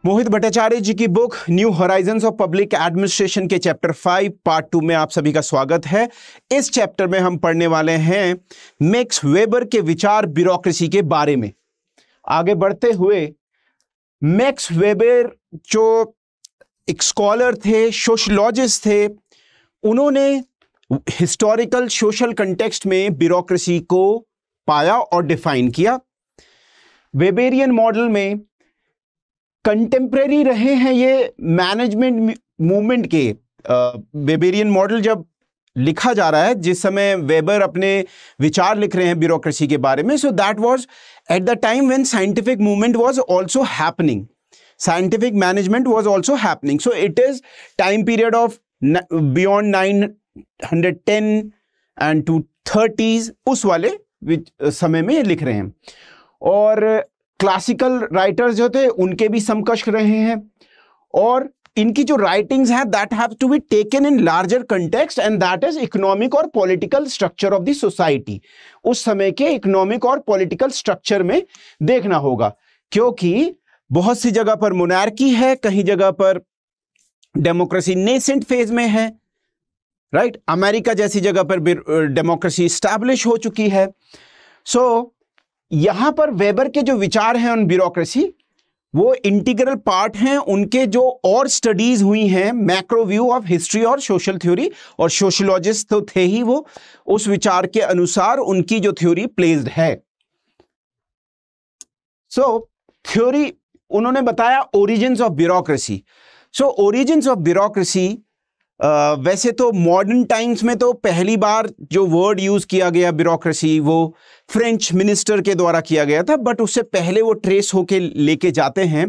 मोहित भट्टाचार्य जी की book new horizons of public administration के chapter 5 part 2 में आप सभी का स्वागत है। इस चैप्टर में हम पढ़ने वाले हैं मैक्स वेबर के विचार ब्यूरोक्रेसी के बारे में। आगे बढ़ते हुए, मैक्स वेबर जो एक स्कॉलर थे, सोशलॉजिस्ट थे, उन्होंने हिस्टोरिकल सोशल कंटेक्स्ट में ब्यूरोक्रेसी को पाया और डिफाइन किया। वेबेरियन मॉडल में कंटेम्प्रेरी रहे हैं ये मैनेजमेंट मूवमेंट के। वेबेरियन मॉडल जब लिखा जा रहा है, जिस समय वेबर अपने विचार लिख रहे हैं ब्यूरोक्रेसी के बारे में, so that was at the time when scientific movement was also happening, scientific management was also happening. So it is time period of beyond 910 and to 30s, उस वाले समय में ये लिख रहे हैं। और क्लासिकल राइटर्स जो थे उनके भी समकक्ष रहे हैं, और इनकी जो राइटिंग्स हैं that have to be taken in larger context and that is economic और political structure of the society. उस समय के इकोनॉमिक और पॉलिटिकल स्ट्रक्चर में देखना होगा, क्योंकि बहुत सी जगह पर मोनार्की है, कहीं जगह पर डेमोक्रेसी नेसेंट फेज में है, राइट। अमेरिका जैसी जगह पर डेमोक्रेसी स्टैब्लिश हो चुकी है। सो यहां पर वेबर के जो विचार हैं ऑन ब्यूरोक्रेसी, वो इंटीग्रल पार्ट हैं उनके जो और स्टडीज हुई हैं, मैक्रो व्यू ऑफ हिस्ट्री और सोशल थ्योरी, और सोशलॉजिस्ट तो थे ही वो, उस विचार के अनुसार उनकी जो थ्योरी प्लेस्ड है। सो थ्योरी उन्होंने बताया origins of bureaucracy. So origins of bureaucracy, वैसे तो मॉडर्न टाइम्स में तो पहली बार जो वर्ड यूज किया गया ब्यूरोक्रेसी वो फ्रेंच मिनिस्टर के द्वारा किया गया था, बट उससे पहले वो ट्रेस होके लेके जाते हैं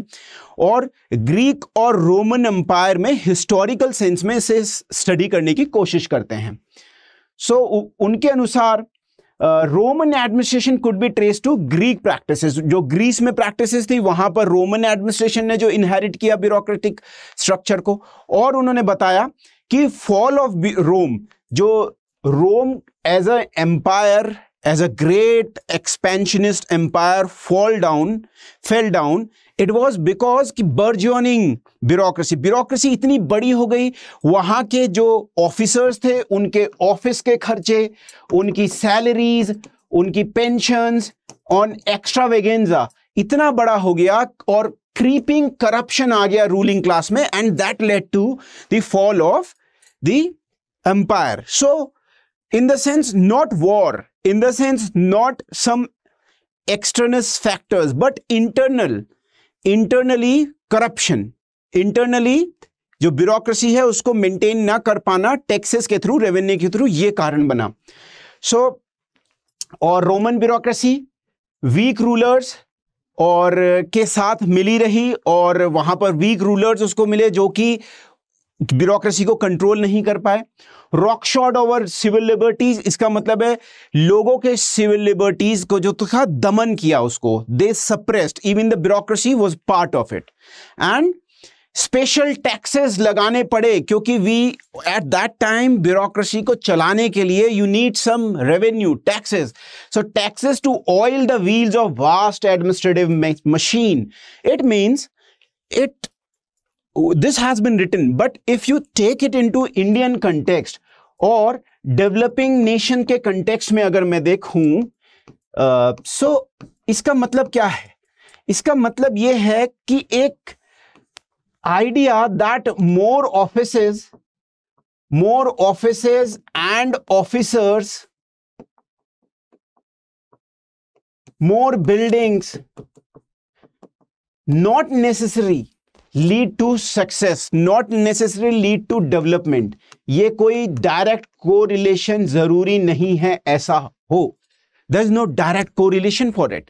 और ग्रीक और रोमन एम्पायर में हिस्टोरिकल सेंस में इसे स्टडी करने की कोशिश करते हैं। सो उनके अनुसार Roman administration could be trace to Greek practices. जो ग्रीस में प्रैक्टिसेस थी वहां पर रोमन एडमिनिस्ट्रेशन ने जो इनहेरिट किया ब्यूरोक्रेटिक स्ट्रक्चर को। और उन्होंने बताया कि फॉल ऑफ रोम, जो Rome as a empire, as a great expansionist empire fell down, it was because कि बर्जियोनिंग ब्यूरोक्रेसी इतनी बड़ी हो गई, वहां के जो ऑफिसर्स थे उनके ऑफिस के खर्चे, उनकी सैलरीज, उनकी पेंशन्स ऑन एक्स्ट्रावेगेंजा इतना बड़ा हो गया, और क्रीपिंग करप्शन आ गया रूलिंग क्लास में, and that led to the fall of the empire. So in the sense not war, in the sense not some extraneous factors, but internally corruption, internally जो bureaucracy है उसको maintain ना कर पाना taxes के through, revenue के through, ये कारण बना। और रोमन ब्यूरोक्रेसी वीक रूलर्स और के साथ मिली रही, और वहां पर वीक रूलर्स उसको मिले जो कि ब्यूरोक्रेसी को कंट्रोल नहीं कर पाए। Rock shot over civil liberties, इसका मतलब है लोगों के सिविल लिबर्टीज को जो था दमन किया उसको, they suppressed, even the bureaucracy was part of it. And special taxes लगाने पड़े, क्योंकि we at that time bureaucracy को चलाने के लिए you need some revenue, taxes. So taxes to oil the wheels of vast administrative machine. It means this has been written, but if you take it into Indian context और developing nation के context में अगर मैं देखूं, so इसका मतलब क्या है? इसका मतलब ये है कि एक idea that more offices and officers, more buildings, not necessary lead to success, not necessary lead to development. ये कोई डायरेक्ट कोरिलेशन जरूरी नहीं है ऐसा हो। There is no direct correlation for it.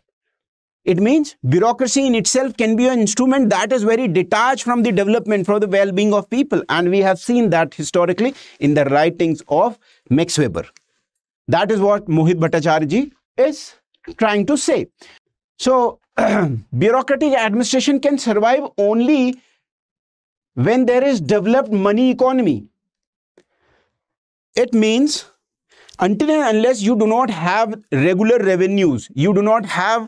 It means bureaucracy in itself can be an instrument that is very detached from the development, from the well being of people, and we have seen that historically in the writings of Max Weber. That is what Mohit Bhattacharya ji is trying to से। So bureaucratic administration can survive only when there is developed money economy. It means until and unless you do not have regular revenues, you do not have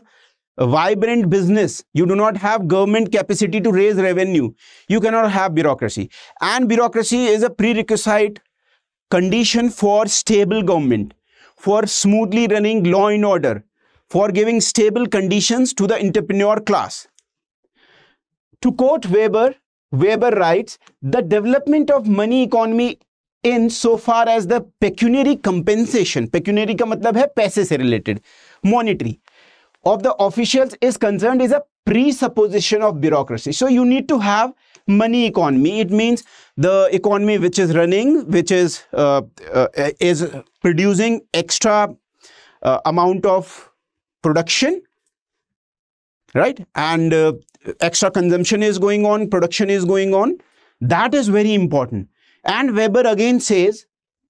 a vibrant business, you do not have government capacity to raise revenue, you cannot have bureaucracy. And bureaucracy is a prerequisite condition for stable government, for smoothly running law and order, for giving stable conditions to the entrepreneur class. To quote Weber, Weber writes, the development of money economy in so far as the pecuniary compensation, pecuniary का मतलब है पैसे से related, monetary, of the officials is concerned is a presupposition of bureaucracy. So you need to have money economy. It means the economy which is running, which is producing extra amount of production, right? And extra consumption is going on, production is going on. That is very important. And Weber again says,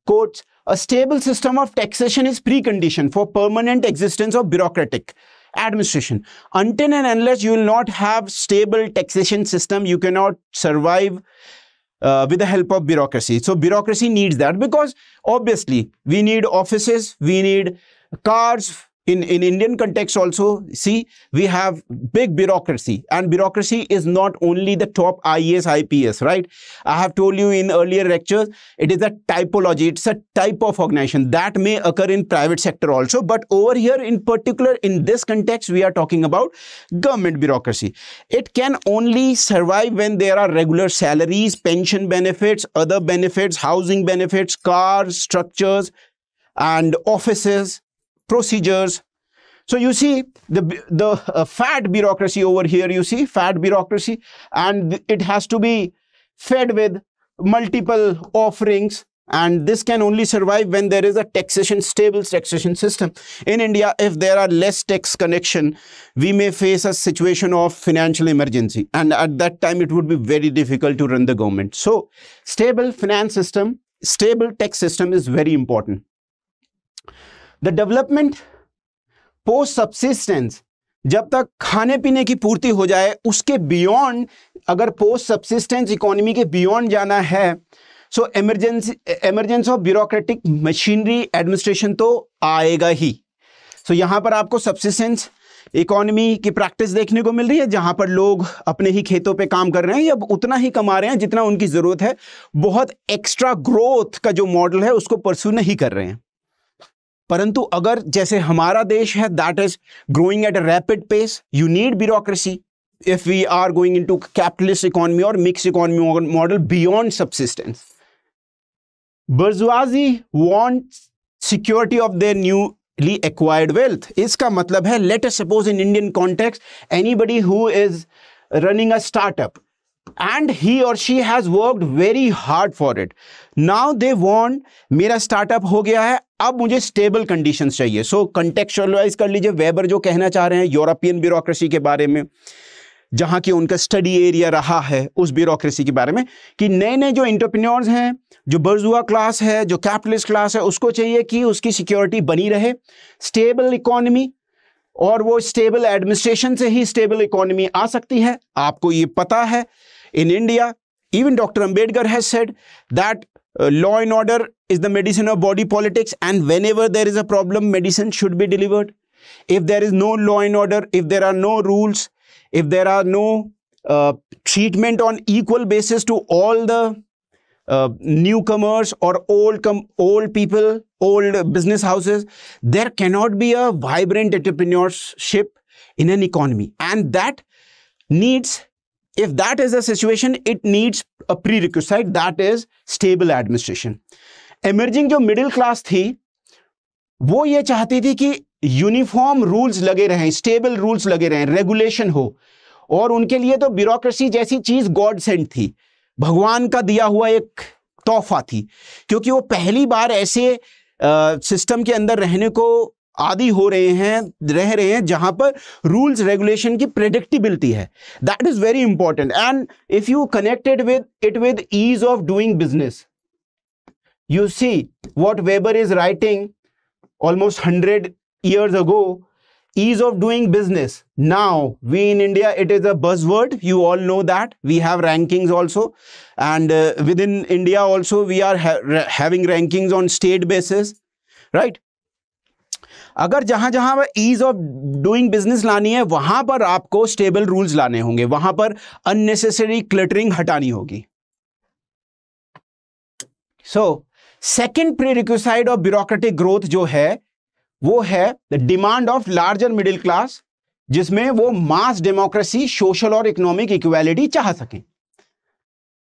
quotes, a stable system of taxation is precondition for permanent existence of bureaucratic administration. Until and unless you will not have stable taxation system, you cannot survive with the help of bureaucracy. So bureaucracy needs that, because obviously we need offices, we need cars. In Indian context also, see, we have big bureaucracy, and bureaucracy is not only the top IAS, IPS, right? I have told you in earlier lectures, it is a typology, it's a type of organization that may occur in private sector also, but over here in particular, in this context, we are talking about government bureaucracy. It can only survive when there are regular salaries, pension benefits, other benefits, housing benefits, cars, structures, and offices, procedures. So you see the fat bureaucracy over here, you see fat bureaucracy, and it has to be fed with multiple offerings, and this can only survive when there is a taxation, stable taxation system. In India, if there are less tax connection, we may face a situation of financial emergency, and at that time it would be very difficult to run the government. So stable finance system, stable tax system is very important. The development post subsistence, जब तक खाने पीने की पूर्ति हो जाए, उसके beyond, अगर पोस्ट सब्सिस्टेंस इकोनॉमी के बियॉन्ड जाना है, so emergency of bureaucratic machinery administration तो आएगा ही. सो यहाँ पर आपको सब्सिस्टेंस इकोनॉमी की प्रैक्टिस देखने को मिल रही है, जहाँ पर लोग अपने ही खेतों पे काम कर रहे हैं या उतना ही कमा रहे हैं जितना उनकी ज़रूरत है. बहुत एक्स्ट्रा ग्रोथ का जो मॉडल है उसको परस्यू नहीं कर रहे हैं. परंतु अगर जैसे हमारा देश है, that is growing at a rapid pace, you need bureaucracy if we are going into capitalist economy और mix economy model beyond subsistence. Bourgeoisie want security of their newly acquired wealth. इसका मतलब है, let us suppose in Indian context, anybody who is running a startup and he or she has worked very hard for it. Now they want, मेरा startup हो गया है, अब मुझे stable conditions चाहिए. सो कंटेक्चुअलाइज कर लीजिए वेबर जो कहना चाह रहे हैं यूरोपियन ब्यूरोक्रेसी के बारे में, जहां की उनका स्टडी एरिया रहा है, उस ब्यूरोक्रेसी के बारे में, कि नए नए जो एंटरप्रेन्योर्स हैं, जो बर्जुआ क्लास है, जो कैपिटलिस्ट क्लास है, उसको चाहिए कि उसकी सिक्योरिटी बनी रहे, स्टेबल इकोनॉमी, और वो स्टेबल एडमिनिस्ट्रेशन से ही स्टेबल इकोनॉमी आ सकती है. आपको ये पता है, in India, even Dr. Ambedkar has said that law and order is the medicine of body politics, and whenever there is a problem, medicine should be delivered. If there is no law and order, if there are no rules, if there are no treatment on equal basis to all the newcomers or old people, old business houses, there cannot be a vibrant entrepreneurship in an economy. And that needs, if that is the situation, it needs a prerequisite, that is stable administration. Emerging जो middle class थी, वो ये चाहती थी कि uniform rules लगे रहें, stable rules लगे रहें, रेगुलेशन हो, और उनके लिए तो ब्यूरोक्रेसी जैसी चीज गॉड सेंट थी, भगवान का दिया हुआ एक तोहफा थी, क्योंकि वो पहली बार ऐसे सिस्टम के अंदर रहने को आदि हो रहे हैं जहां पर रूल्स रेगुलेशन की प्रेडिक्टेबिलिटी है. That is very important. And if you connected with ease of doing business, you see what Weber is writing almost 100 years ago, ease of doing business. Now we in India, it is a buzzword, you all know that. We have rankings also, and within India also we are having rankings on state basis, right? अगर जहां जहां ease of doing business लानी है वहां पर आपको stable rules लाने होंगे, वहां पर अननेसेसरी क्लटरिंग हटानी होगी. So second प्रीरिक्विसाइट of bureaucratic growth जो है वो है the demand of larger middle class, जिसमें वो मास डेमोक्रेसी, सोशल और इकोनॉमिक इक्वालिटी चाह सकें.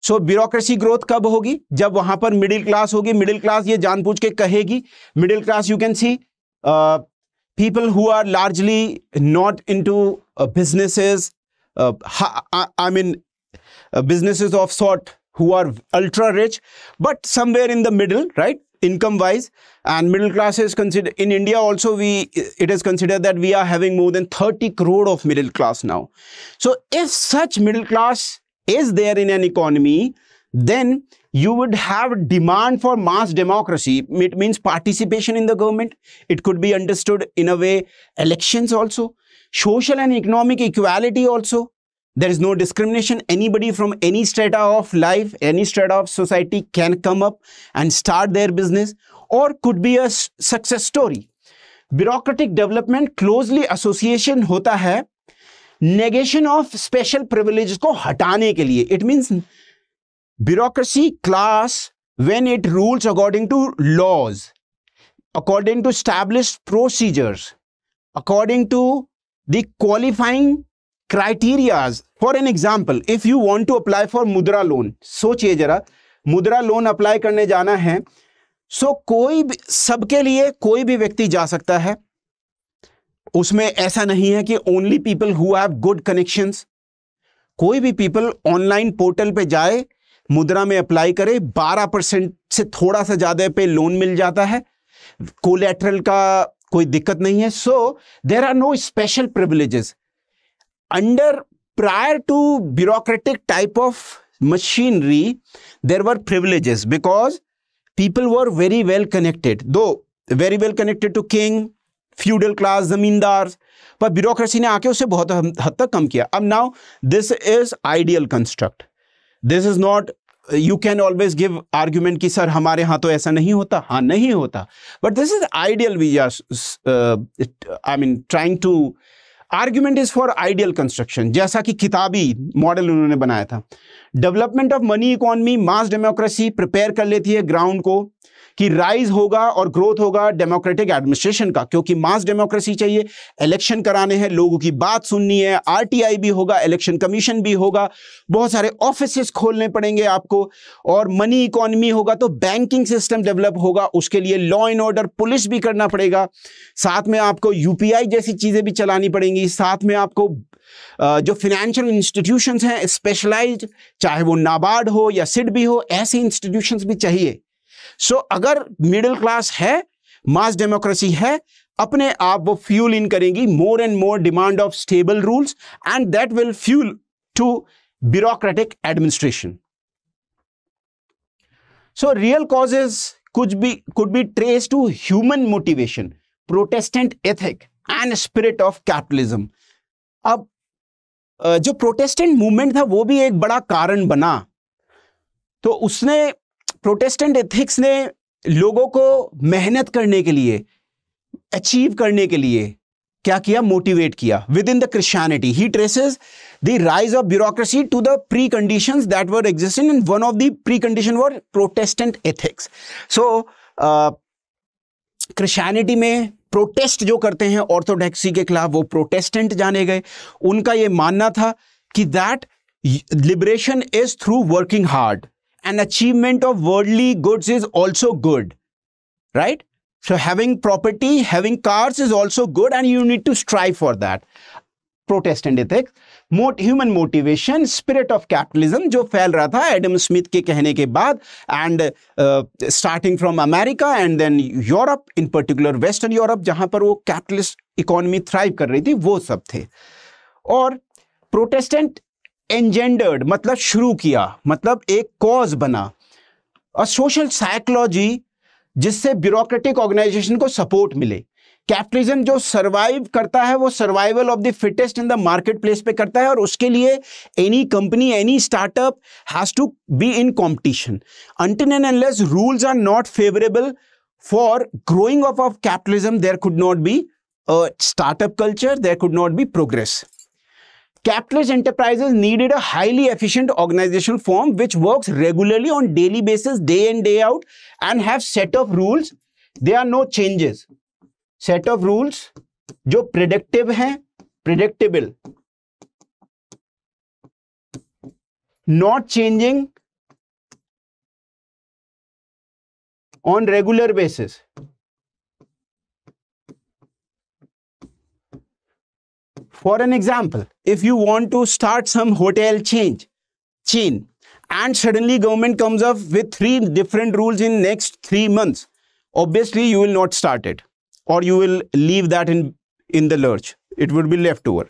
सो ब्यूरोक्रेसी ग्रोथ कब होगी? जब वहां पर मिडिल क्लास होगी. मिडिल क्लास ये जानबूझ के कहेगी, middle class you can see people who are largely not into businesses, businesses of sort who are ultra rich, but somewhere in the middle, right, income wise. And middle class is considered in India also, it is considered that we are having more than 30 crore of middle class now. So if such middle class is there in an economy, then you would have demand for mass democracy. It means participation in the government. It could be understood in a way elections also, social and economic equality also. There is no discrimination. Anybody from any strata of life, any strata of society can come up and start their business, or could be a success story. Bureaucratic development closely association होता है negation of special privileges को हटाने के लिए. It means bureaucracy class, when it rules according to laws, according to established procedures, according to the qualifying criterias. For an example, if you want to apply for मुद्रा loan, सोचिए जरा, मुद्रा loan apply करने जाना है, सो कोई भी, सबके लिए कोई भी व्यक्ति जा सकता है. उसमें ऐसा नहीं है कि only people who have good connections. कोई भी पीपल ऑनलाइन पोर्टल पे जाए, मुद्रा में अप्लाई करे, 12% से थोड़ा सा ज्यादा पे लोन मिल जाता है, कोलैटरल का कोई दिक्कत नहीं है. So there are no special privileges under. prior to bureaucratic type of machinery, there were privileges because people were very well connected, though very well connected to king, feudal class, zamindars. पर bureaucracy ने आके उसे बहुत हद तक कम किया. अब now this is ideal construct. This is not, you can always give argument कि सर हमारे यहाँ तो ऐसा नहीं होता. हाँ, नहीं होता, but this is ideal. We are trying to argument is for ideal construction, जैसा कि किताबी मॉडल उन्होंने बनाया था. Development of money economy, mass democracy prepare कर लेती है ग्राउंड को कि राइज होगा और ग्रोथ होगा डेमोक्रेटिक एडमिनिस्ट्रेशन का, क्योंकि मास डेमोक्रेसी चाहिए, इलेक्शन कराने हैं, लोगों की बात सुननी है, आरटीआई भी होगा, इलेक्शन कमीशन भी होगा, बहुत सारे ऑफिसेस खोलने पड़ेंगे आपको, और मनी इकोनॉमी होगा तो बैंकिंग सिस्टम डेवलप होगा, उसके लिए लॉ एंड ऑर्डर, पुलिस भी करना पड़ेगा, साथ में आपको यूपीआई जैसी चीजें भी चलानी पड़ेंगी, साथ में आपको जो फाइनेंशियल इंस्टीट्यूशंस हैं स्पेशलाइज्ड, चाहे वो नाबार्ड हो या सिड भी हो, ऐसी इंस्टीट्यूशंस भी चाहिए. सो अगर मिडिल क्लास है, मास डेमोक्रेसी है, अपने आप वो फ्यूल इन करेंगी more and more demand of stable rules, and that will fuel to bureaucratic administration. So real causes could be traced to human motivation, Protestant ethic and spirit of capitalism. अब जो Protestant movement था वो भी एक बड़ा कारण बना. तो उसने, प्रोटेस्टेंट एथिक्स ने लोगों को मेहनत करने के लिए, अचीव करने के लिए क्या किया? मोटिवेट किया. Within the Christianity he traces the rise of bureaucracy to the preconditions that were existing, and one of the precondition were Protestant ethics. So Christianity में प्रोटेस्ट जो करते हैं ऑर्थोडॉक्सी के खिलाफ, वो Protestant जाने गए. उनका ये मानना था कि that liberation is through working hard, and achievement of worldly goods is also good, right? So having property, having cars is also good, and you need to strive for that. Protestant ethics, human motivation, spirit of capitalism जो फैल रहा था Adam Smith के कहने के बाद, and starting from America and then Europe, in particular Western Europe, जहां पर वो capitalist economy thrive कर रही थी, वो सब थे. और Protestant engendered मतलब शुरू किया, मतलब एक कॉज बना, और सोशल साइकोलॉजी जिससे ब्यूरोक्रेटिक ऑर्गेनाइजेशन को सपोर्ट मिले. कैपिटलिज्म जो सर्वाइव करता है वो survival of the fittest in the marketplace पे करता है, और उसके लिए any company, any startup has to be in competition. Until and unless rules are not favourable, for growing up of capitalism, there could not be a startup culture, there could not be progress. Capitalist enterprises needed a highly efficient organizational form which works regularly on daily basis, day in, day out, and have set of rules. There are no changes. Set of rules जो predictive हैं, predictable, not changing on regular basis. For an example, if you want to start some hotel chain, and suddenly government comes up with 3 different rules in next 3 months, obviously you will not start it, or you will leave that in the lurch. It would be left over.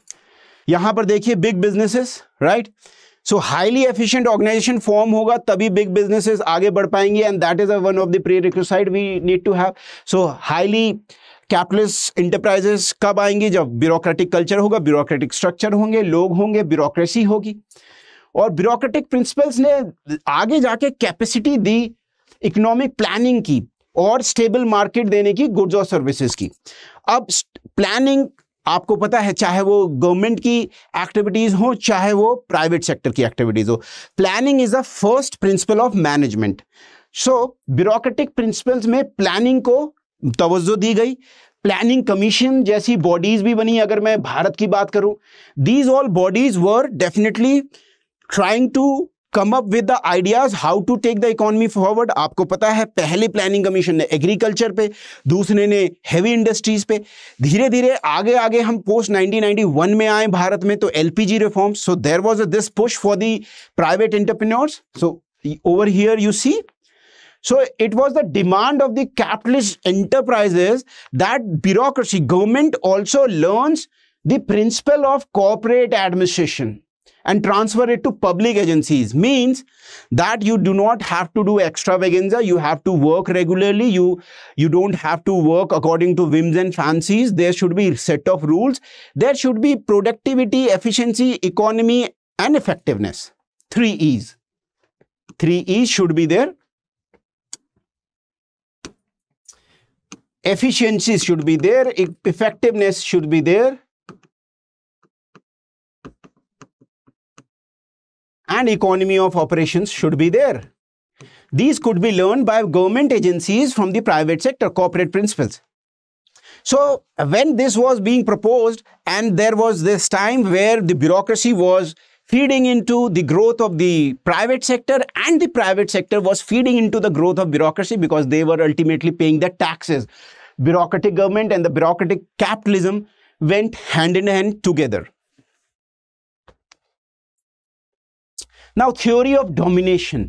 यहाँ पर देखिए big businesses, right? So highly efficient organization form होगा तभी big businesses आगे बढ़ पाएंगे, and that is one of the prerequisite we need to have. So highly capitalist enterprises कब आएंगी? जब bureaucratic culture होगा, bureaucratic structure होंगे, लोग होंगे, bureaucracy होगी. और bureaucratic principles ने आगे जाके capacity दी economic planning की और stable market देने की goods और services की. अब planning आपको पता है, चाहे वो गवर्नमेंट की एक्टिविटीज हो चाहे वो प्राइवेट सेक्टर की एक्टिविटीज हो, planning is the first principle of management. So bureaucratic principles में प्लानिंग को तवज्जो दी गई. प्लानिंग कमीशन जैसी बॉडीज भी बनी. अगर मैं भारत की बात करूं, these all bodies were definitely trying to come up with the ideas how to take the economy forward. आपको पता है पहले प्लानिंग कमीशन ने एग्रीकल्चर पे, दूसरे ने हेवी इंडस्ट्रीज पे. धीरे धीरे आगे आगे हम पोस्ट 1991 में आए भारत में, तो LPG reforms. So there was this push for the private entrepreneurs. So over here you see, so it was the demand of the capitalist enterprises that bureaucracy, government also learns the principle of corporate administration and transfer it to public agencies. Means that you do not have to do extravaganza, you have to work regularly, you don't have to work according to whims and fancies. There should be a set of rules, there should be productivity, efficiency, economy and effectiveness. 3 E's. 3 E's should be there. Efficiency should be there, effectiveness should be there, and economy of operations should be there. These could be learned by government agencies from the private sector, corporate principles. So when this was being proposed, and there was this time where the bureaucracy was feeding into the growth of the private sector, and the private sector was feeding into the growth of bureaucracy because they were ultimately paying the taxes. Bureaucratic government and the bureaucratic capitalism went hand in hand together. Now, theory of domination.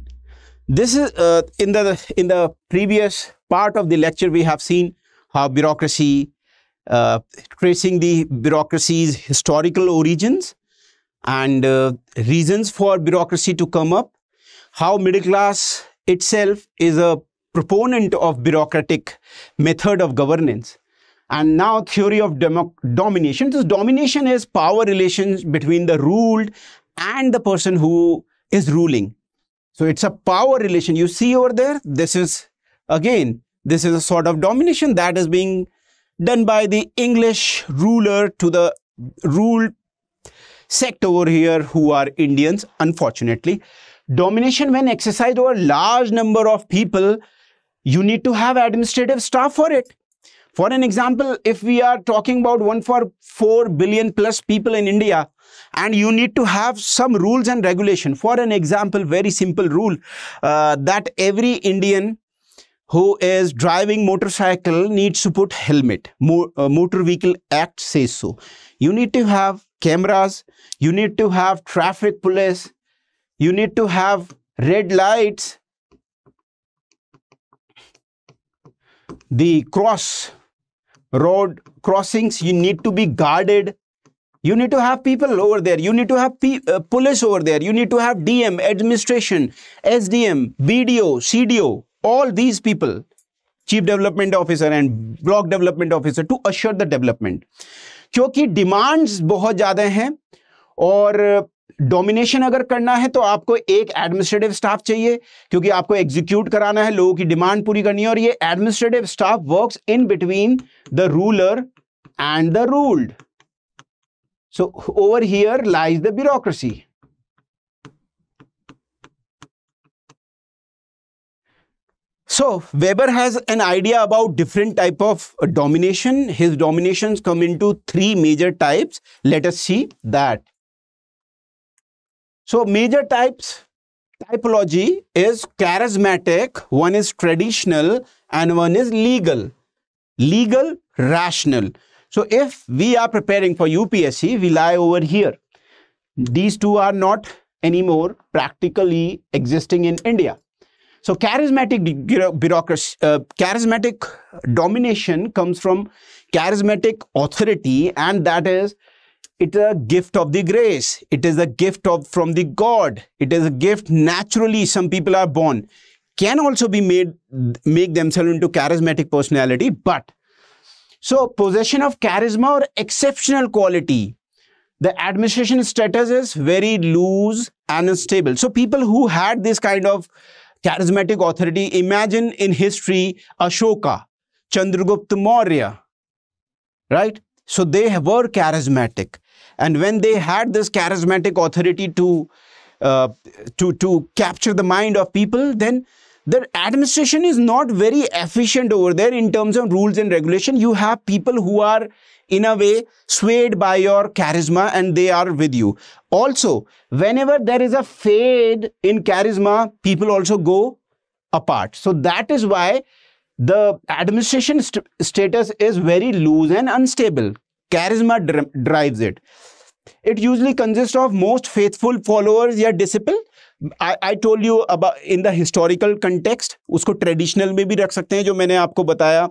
This is in the previous part of the lecture we have seen how bureaucracy, tracing the bureaucracy's historical origins and reasons for bureaucracy to come up, how middle class itself is a proponent of bureaucratic method of governance. And now theory of domination. This domination is power relations between the ruled and the person who is ruling. So it's a power relation. You see over there, this is a sort of domination that is being done by the English ruler to the ruled sect over here who are Indians, unfortunately. Domination when exercised over large number of people, you need to have administrative staff for it. For an example, if we are talking about 1/4 billion plus people in India, and you need to have some rules and regulation. For an example, very simple rule, that every Indian who is driving motorcycle needs to put helmet. Motor Vehicle Act says so. You need to have cameras, you need to have traffic police, you need to have red lights, the road crossings, you need to be guarded. You need to have people over there. You need to have police over there. You need to have DM, administration, SDM, BDO, CDO, all these people, Chief Development Officer and Block Development Officer, to assure the development. क्योंकि demands बहुत ज़्यादा हैं और domination अगर करना है तो आपको एक एडमिनिस्ट्रेटिव स्टाफ चाहिए, क्योंकि आपको एग्जीक्यूट कराना है, लोगों की डिमांड पूरी करनी है, और ये administrative staff works in between the ruler and the ruled. So over here lies the bureaucracy. So Weber has an idea about different type of domination. His dominations come into three major types. Let us see that. So major typology is charismatic, one is traditional, and one is legal. Legal, rational. So if we are preparing for UPSC, we lie over here. These two are not anymore practically existing in India. So charismatic bureaucracy, charismatic domination comes from charismatic authority, and that is, it's a gift of the grace. It is a gift from the God. It is a gift naturally. Some people are born, can also be make themselves into charismatic personality. But so possession of charisma or exceptional quality, the administration status is very loose and unstable. So people who had this kind of charismatic authority, imagine in history Ashoka, Chandragupta Maurya, right? So they were charismatic, and when they had this charismatic authority to capture the mind of people, then their administration is not very efficient over there in terms of rules and regulation. You have people who are in a way swayed by your charisma, and they are with you. Also, whenever there is a fade in charisma, people also go apart. So that is why the administration status is very loose and unstable. Charisma drives it. It usually consists of most faithful followers या disciple. I told you about in the historical context. उसको traditional में भी रख सकते हैं, जो मैंने आपको बताया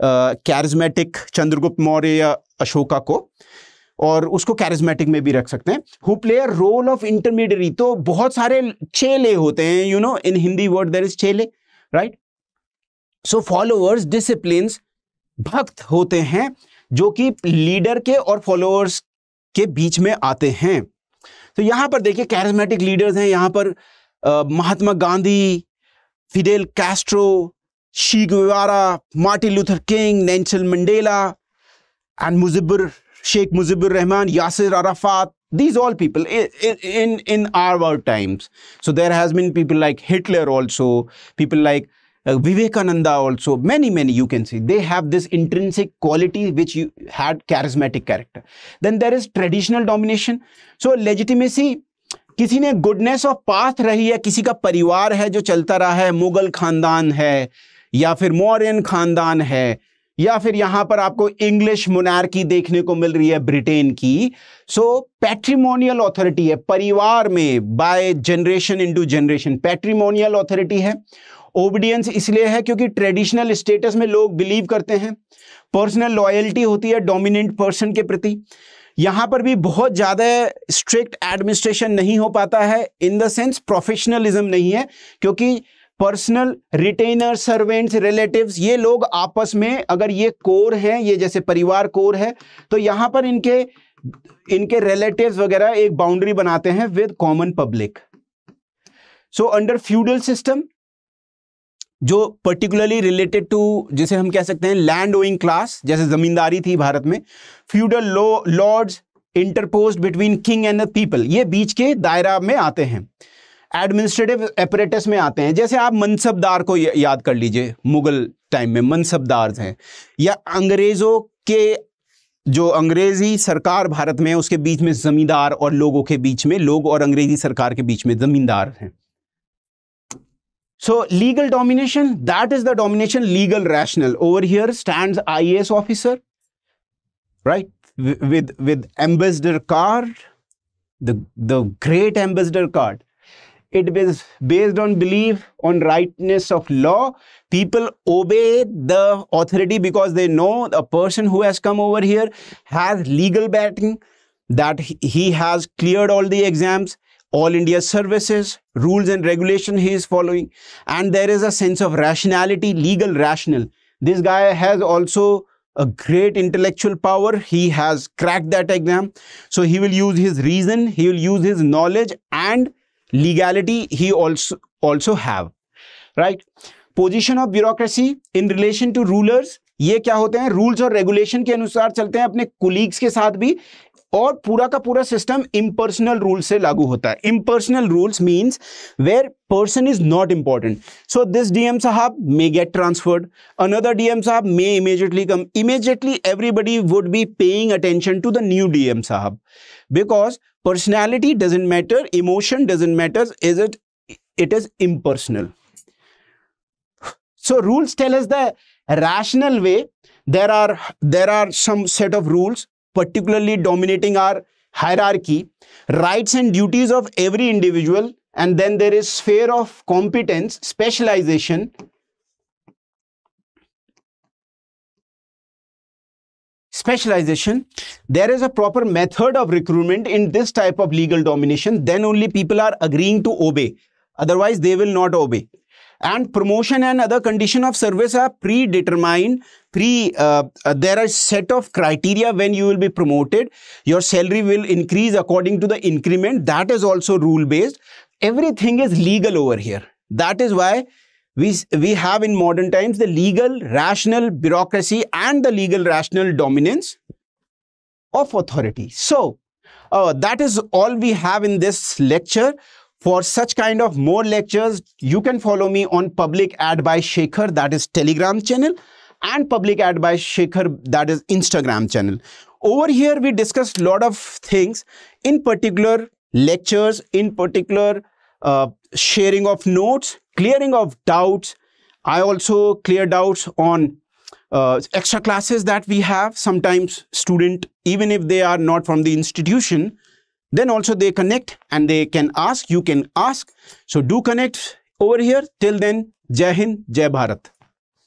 कैरिज्मेटिक चंद्रगुप्त मौर्य या अशोका को, और उसको कैरिज्मेटिक में भी रख सकते हैं. Who play a role of intermediary, तो बहुत सारे चेले होते हैं, you know, in Hindi word there is चेले, राइट? सो फॉलोअर्स, डिसिप्लिन्स, भक्त होते हैं जो कि लीडर के और फॉलोअर्स के बीच में आते हैं. तो यहां पर देखिए कैरिज्मेटिक लीडर्स हैं. यहां पर Mahatma Gandhi, Fidel Castro, Che Guevara, Martin Luther King, Nelson Mandela, and Sheikh Mujibur Rahman, Yasir Arafat, these all people in our times. So there has been people like Hitler also, people like Vivekananda also, many you can see. They have this intrinsic quality which you had charismatic character. Then there is traditional domination. So legitimacy, किसी ने goodness of path रही है, किसी का परिवार है जो चलता रहा है, मुगल खानदान है या फिर मौर्यन खानदान है, या फिर यहां पर आपको इंग्लिश मोनार्की देखने को मिल रही है ब्रिटेन की. सो पैट्रिमोनियल ऑथोरिटी है, परिवार में by generation into generation patrimonial authority है. ओबीडियंस इसलिए है क्योंकि ट्रेडिशनल स्टेटस में लोग बिलीव करते हैं. पर्सनल लॉयल्टी होती है डोमिनेंट पर्सन के प्रति. यहां पर भी बहुत ज्यादा स्ट्रिक्ट एडमिनिस्ट्रेशन नहीं हो पाता है, इन द सेंस प्रोफेशनलिज्म नहीं है, क्योंकि पर्सनल रिटेनर, सर्वेंट्स, रिलेटिव्स, ये लोग आपस में, अगर ये कोर हैं, ये जैसे परिवार कोर है, तो यहां पर इनके रिलेटिव्स वगैरह एक बाउंड्री बनाते हैं with common public. So under feudal system, जो पर्टिकुलरली रिलेटेड टू, जिसे हम कह सकते हैं लैंड ओइंग क्लास, जैसे जमींदारी थी भारत में, feudal lords interposed between king and the people, ये बीच के दायरा में आते हैं. एडमिनिस्ट्रेटिव एपरेटस में आते हैं, जैसे आप मनसबदार को याद कर लीजिए, मुगल टाइम में मनसबदार हैं, या अंग्रेजों के, जो अंग्रेजी सरकार भारत में, उसके बीच में जमींदार और लोगों के बीच में, लोग और अंग्रेजी सरकार के बीच में जमींदार हैं. सो legal domination, that is the domination legal rational. Over here stands IAS officer, right, with ambassador card, the great ambassador card. It is based on belief on rightness of law. People obey the authority because they know the person who has come over here has legal backing, that he has cleared all the exams, all India services, rules and regulation he is following, and there is a sense of rationality, legal rational. This guy has also a great intellectual power. He has cracked that exam. So he will use his reason, he will use his knowledge, and legality he also have, right? Position of bureaucracy in relation to rulers. ये क्या होते हैं, rules और regulation के अनुसार चलते हैं अपने कुलीग्स के साथ भी, और पूरा का पूरा सिस्टम इम्पर्सनल रूल से लागू होता है. Impersonal rules means where person is not important. So this DM साहब may get transferred, another DM साहब may immediately come. Immediately everybody would be paying attention to the new DM साहब, because personality doesn't matter, emotion doesn't matter, it is impersonal. So rules tell us the rational way. There are some set of rules particularly dominating our hierarchy, rights and duties of every individual, and then there is sphere of competence, specialization, there is a proper method of recruitment in this type of legal domination. Then only people are agreeing to obey, otherwise they will not obey. And promotion and other condition of service are predetermined. There are set of criteria when you will be promoted. Your salary will increase according to the increment. That is also rule based. Everything is legal over here. That is why we have in modern times the legal rational bureaucracy and the legal rational dominance of authority. So that is all we have in this lecture. For such kind of more lectures, you can follow me on Public Ad by Shekhar, that is Telegram channel, and Public Ad by Shekhar, that is Instagram channel. Over here, we discussed a lot of things, in particular lectures, in particular sharing of notes, clearing of doubts. I also clear doubts on extra classes that we have. Sometimes student, even if they are not from the institution, then also they connect and they can ask, you can ask. So do connect over here. Till then, Jai Hind, Jai Bharat.